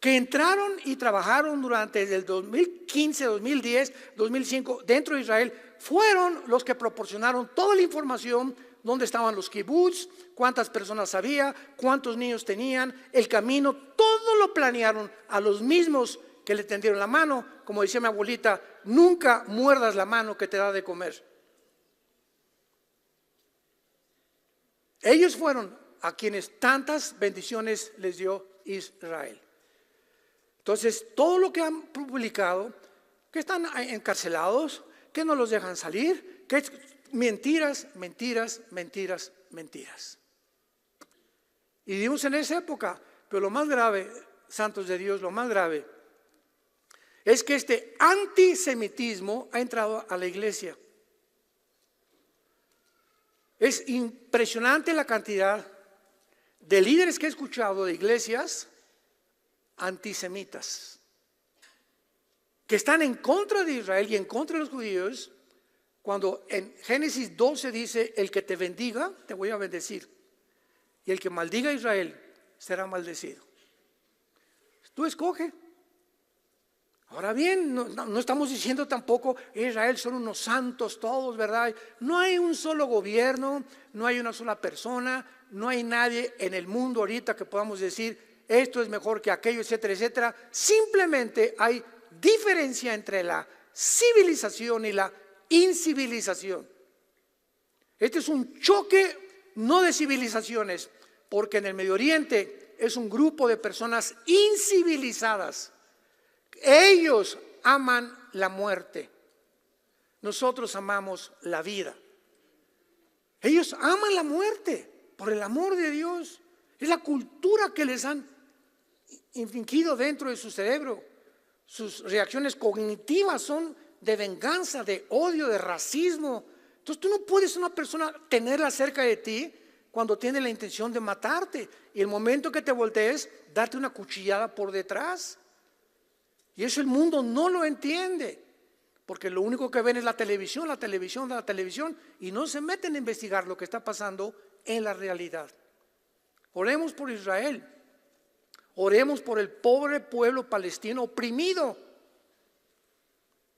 que entraron y trabajaron durante el 2015, 2010, 2005 dentro de Israel, fueron los que proporcionaron toda la información: dónde estaban los kibbutz, cuántas personas había, cuántos niños tenían, el camino, todo lo planearon a los mismos que le tendieron la mano. Como decía mi abuelita: nunca muerdas la mano que te da de comer. Ellos fueron a quienes tantas bendiciones les dio Israel. Entonces, todo lo que han publicado, que están encarcelados, que no los dejan salir, que es mentiras, mentiras, mentiras, mentiras. Y vivimos en esa época. Pero lo más grave, santos de Dios, lo más grave es que este antisemitismo ha entrado a la iglesia. Es impresionante la cantidad de líderes que he escuchado de iglesias antisemitas, que están en contra de Israel y en contra de los judíos, cuando en Génesis 12 dice: el que te bendiga, te voy a bendecir, y el que maldiga a Israel será maldecido. Tú escoge. Ahora bien, no estamos diciendo tampoco Israel son unos santos todos, ¿verdad? No hay un solo gobierno, no hay una sola persona, no hay nadie en el mundo ahorita que podamos decir esto es mejor que aquello, etcétera, etcétera. Simplemente hay diferencia entre la civilización y la incivilización. Este es un choque no de civilizaciones, porque en el Medio Oriente es un grupo de personas incivilizadas. Ellos aman la muerte, nosotros amamos la vida. Ellos aman la muerte por el amor de Dios. Es la cultura que les han infringido dentro de su cerebro. Sus reacciones cognitivas son de venganza, de odio, de racismo, Entonces tú no puedes una persona tenerla cerca de ti cuando tiene la intención de matarte, y el momento que te voltees, darte una cuchillada por detrás. Y eso el mundo no lo entiende, porque lo único que ven es la televisión, y no se meten a investigar lo que está pasando en la realidad. Oremos por Israel, oremos por el pobre pueblo palestino oprimido,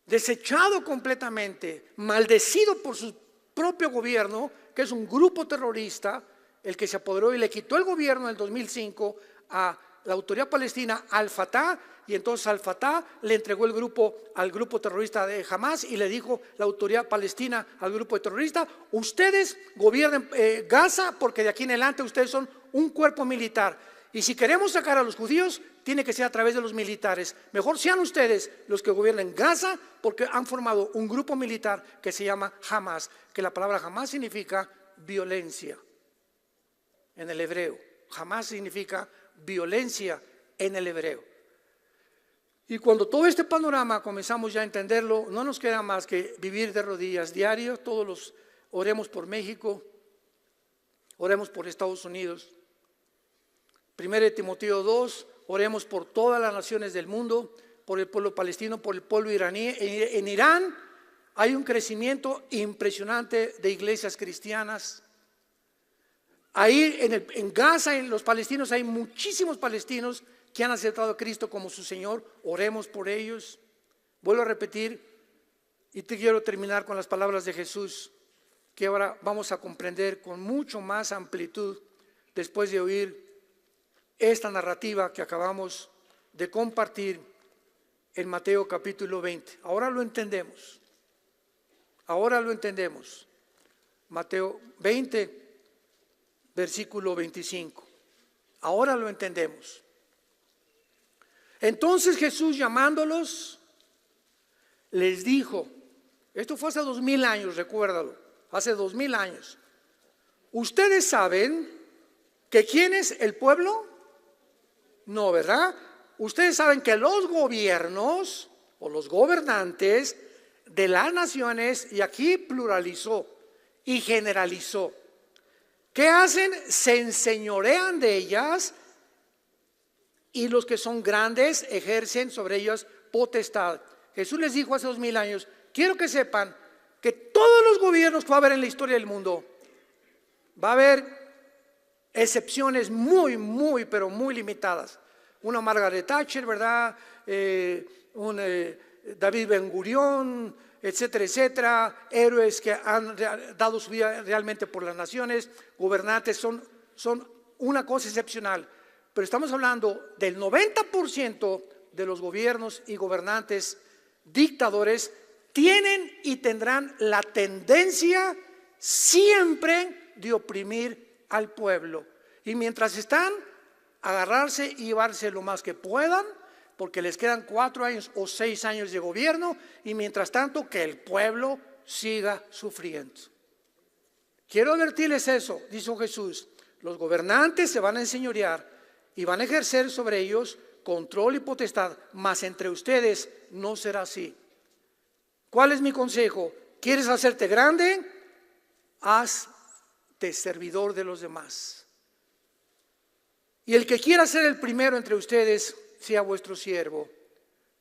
desechado completamente, maldecido por su propio gobierno, que es un grupo terrorista, el que se apoderó y le quitó el gobierno en el 2005 a la autoridad palestina, al Fatah, y entonces al Fatah le entregó el grupo al grupo terrorista de Hamas, y le dijo la autoridad palestina al grupo terrorista: ustedes gobiernen Gaza, porque de aquí en adelante ustedes son un cuerpo militar, y si queremos sacar a los judíos tiene que ser a través de los militares. Mejor sean ustedes los que gobiernen Gaza, porque han formado un grupo militar que se llama Hamas, que la palabra Hamas significa violencia en el hebreo. Hamas significa violencia en el hebreo. Y cuando todo este panorama comenzamos ya a entenderlo, no nos queda más que vivir de rodillas diario. Oremos por México, oremos por Estados Unidos. 1 Timoteo 2, oremos por todas las naciones del mundo, por el pueblo palestino, por el pueblo iraní. En Irán hay un crecimiento impresionante de iglesias cristianas. Ahí en Gaza, en los palestinos, hay muchísimos palestinos que han aceptado a Cristo como su Señor. Oremos por ellos. Vuelvo a repetir, y te quiero terminar con las palabras de Jesús, que ahora vamos a comprender con mucho más amplitud después de oír esta narrativa que acabamos de compartir en Mateo capítulo 20. Ahora lo entendemos. Mateo 20, versículo 25. Ahora lo entendemos. Entonces Jesús, llamándolos, les dijo, esto fue hace 2000 años, recuérdalo, hace 2000 años. ¿Ustedes saben que quién es el pueblo? No, ¿verdad? Ustedes saben que los gobiernos o los gobernantes de las naciones, y aquí pluralizó y generalizó, ¿qué hacen? Se enseñorean de ellas, y los que son grandes ejercen sobre ellas potestad. Jesús les dijo hace 2000 años, quiero que sepan que todos los gobiernos que va a haber en la historia del mundo, va a haber excepciones muy, pero muy limitadas. Una Margaret Thatcher, ¿verdad? David Ben Gurión, etcétera, héroes que han dado su vida realmente por las naciones, gobernantes, son una cosa excepcional. Pero estamos hablando del 90% de los gobiernos y gobernantes, dictadores, tienen y tendrán la tendencia siempre de oprimir al pueblo. Y mientras están, agarrarse y llevarse lo más que puedan, porque les quedan 4 años o 6 años de gobierno, y mientras tanto que el pueblo siga sufriendo. Quiero advertirles eso, dijo Jesús: los gobernantes se van a enseñorear y van a ejercer sobre ellos control y potestad, mas entre ustedes no será así. ¿Cuál es mi consejo? ¿Quieres hacerte grande? Hazte servidor de los demás. Y el que quiera ser el primero entre ustedes, sea vuestro siervo,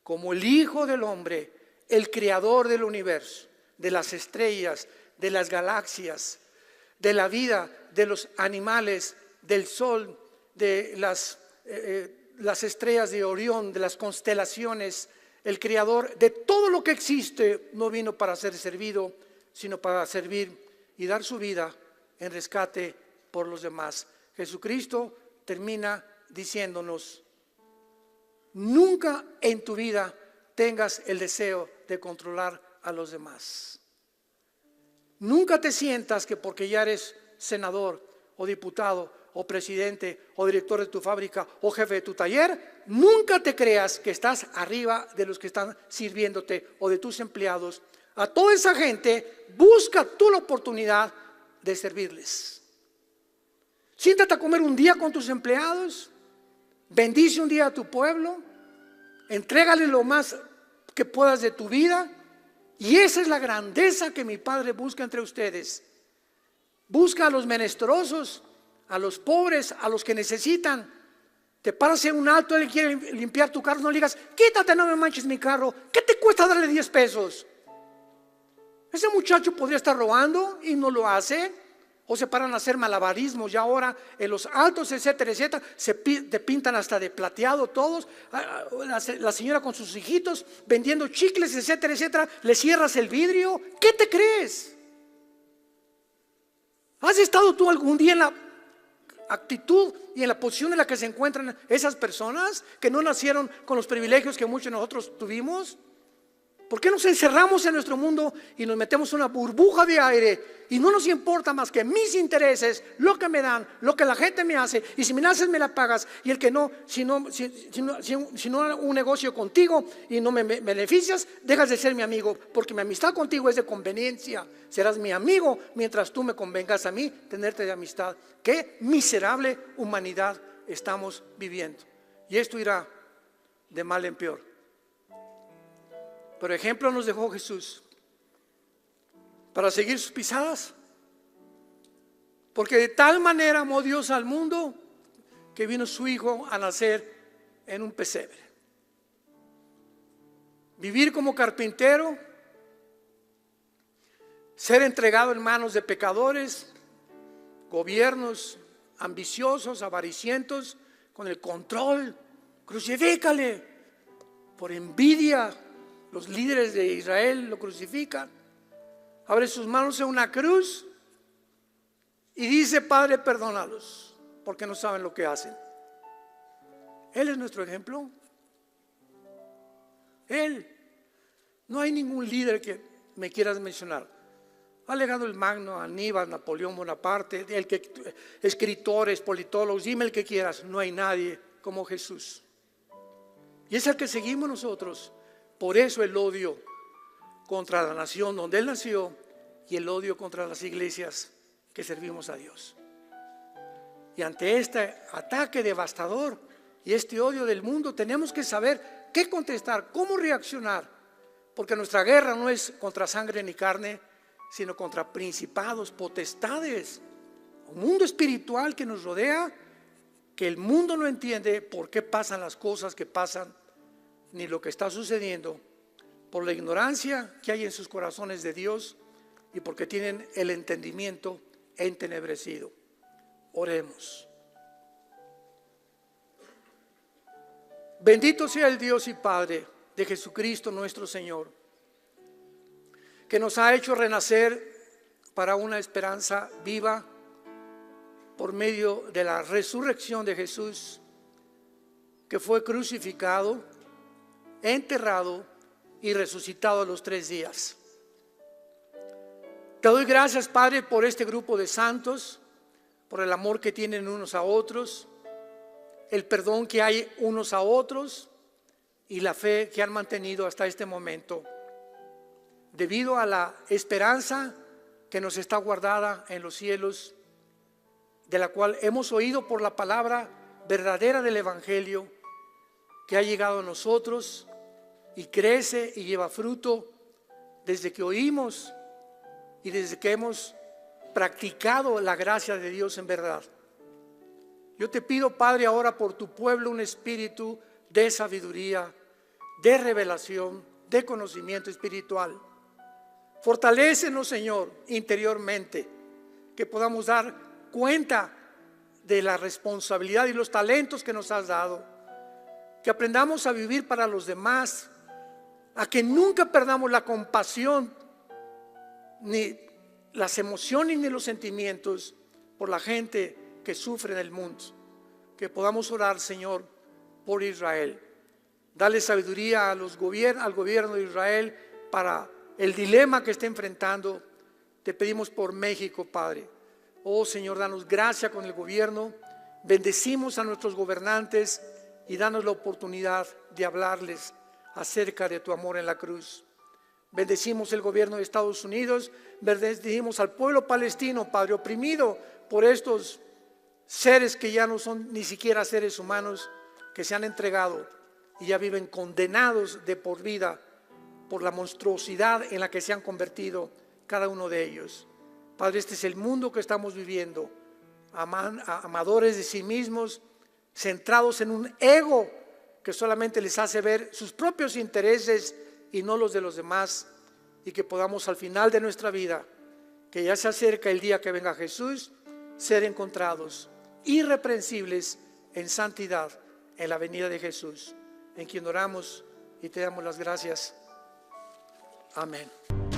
como el Hijo del Hombre, el creador del universo, de las estrellas, de las galaxias, de la vida, de los animales, del sol, de las estrellas de Orión, de las constelaciones. El creador de todo lo que existe no vino para ser servido, sino para servir y dar su vida en rescate por los demás. Jesucristo termina diciéndonos: nunca en tu vida tengas el deseo de controlar a los demás. Nunca te sientas que porque ya eres senador o diputado o presidente o director de tu fábrica o jefe de tu taller, nunca te creas que estás arriba de los que están sirviéndote o de tus empleados. A toda esa gente busca tú la oportunidad de servirles. Siéntate a comer un día con tus empleados, bendice un día a tu pueblo, entrégale lo más que puedas de tu vida, Y esa es la grandeza que mi Padre busca entre ustedes. Busca a los menesterosos, a los pobres, a los que necesitan. Te paras en un alto, él quiere limpiar tu carro, no le digas, quítate, no me manches mi carro. ¿Qué te cuesta darle 10 pesos? Ese muchacho podría estar robando y no lo hace. O se paran a hacer malabarismos. Y ahora en los altos, etcétera, etcétera, te pintan hasta de plateado todos. La señora con sus hijitos vendiendo chicles, etcétera, etcétera. Le cierras el vidrio. ¿Qué te crees? ¿Has estado tú algún día en la actitud y en la posición en la que se encuentran esas personas que no nacieron con los privilegios que muchos de nosotros tuvimos? ¿Por qué nos encerramos en nuestro mundo y nos metemos en una burbuja de aire y no nos importa más que mis intereses, lo que me dan, lo que la gente me hace, y si me haces me la pagas, y el que no, si no un negocio contigo y no me beneficias, dejas de ser mi amigo, porque mi amistad contigo es de conveniencia. Serás mi amigo mientras tú me convengas a mí tenerte de amistad. Qué miserable humanidad estamos viviendo, y esto irá de mal en peor. Por ejemplo, nos dejó Jesús para seguir sus pisadas, porque de tal manera amó Dios al mundo que vino su Hijo a nacer en un pesebre. Vivir como carpintero, ser entregado en manos de pecadores, gobiernos ambiciosos, avaricientos, con el control. Crucifícale. Por envidia, los líderes de Israel lo crucifican. Abre sus manos en una cruz y dice: Padre, perdónalos, porque no saben lo que hacen. Él es nuestro ejemplo. Él. No hay ningún líder que me quieras mencionar. Alejandro el Magno, Aníbal, Napoleón Bonaparte, escritores, politólogos, dime el que quieras. No hay nadie como Jesús. Y es el que seguimos nosotros. Por eso el odio contra la nación donde Él nació y el odio contra las iglesias que servimos a Dios. Y ante este ataque devastador y este odio del mundo, tenemos que saber qué contestar, cómo reaccionar, porque nuestra guerra no es contra sangre ni carne, sino contra principados, potestades, un mundo espiritual que nos rodea, que el mundo no entiende por qué pasan las cosas que pasan, ni lo que está sucediendo, por la ignorancia que hay en sus corazones de Dios y porque tienen el entendimiento entenebrecido. Oremos. Bendito sea el Dios y Padre de Jesucristo nuestro Señor, que nos ha hecho renacer para una esperanza viva por medio de la resurrección de Jesús, que fue crucificado, enterrado y resucitado a los 3 días. Te doy gracias, Padre, por este grupo de santos, por el amor que tienen unos a otros, el perdón que hay unos a otros y la fe que han mantenido hasta este momento, debido a la esperanza que nos está guardada en los cielos, de la cual hemos oído por la palabra verdadera del Evangelio, que ha llegado a nosotros y crece y lleva fruto desde que oímos y desde que hemos practicado la gracia de Dios en verdad. Yo te pido, Padre, ahora por tu pueblo un espíritu de sabiduría, de revelación, de conocimiento espiritual. Fortalécenos, Señor, interiormente, que podamos dar cuenta de la responsabilidad y los talentos que nos has dado, que aprendamos a vivir para los demás, a que nunca perdamos la compasión, ni las emociones ni los sentimientos por la gente que sufre en el mundo. Que podamos orar, Señor, por Israel. Dale sabiduría al gobierno de Israel para el dilema que está enfrentando. Te pedimos por México, Padre. Oh Señor, danos gracia con el gobierno. Bendecimos a nuestros gobernantes y danos la oportunidad de hablarles acerca de tu amor en la cruz. Bendecimos el gobierno de Estados Unidos, bendecimos al pueblo palestino, Padre, oprimido por estos seres que ya no son ni siquiera seres humanos, que se han entregado y ya viven condenados de por vida por la monstruosidad en la que se han convertido cada uno de ellos. Padre, este es el mundo que estamos viviendo, amadores de sí mismos, centrados en un ego que solamente les hace ver sus propios intereses y no los de los demás, y que podamos al final de nuestra vida, que ya se acerca el día que venga Jesús, ser encontrados irreprensibles en santidad en la venida de Jesús, en quien oramos y te damos las gracias. Amén.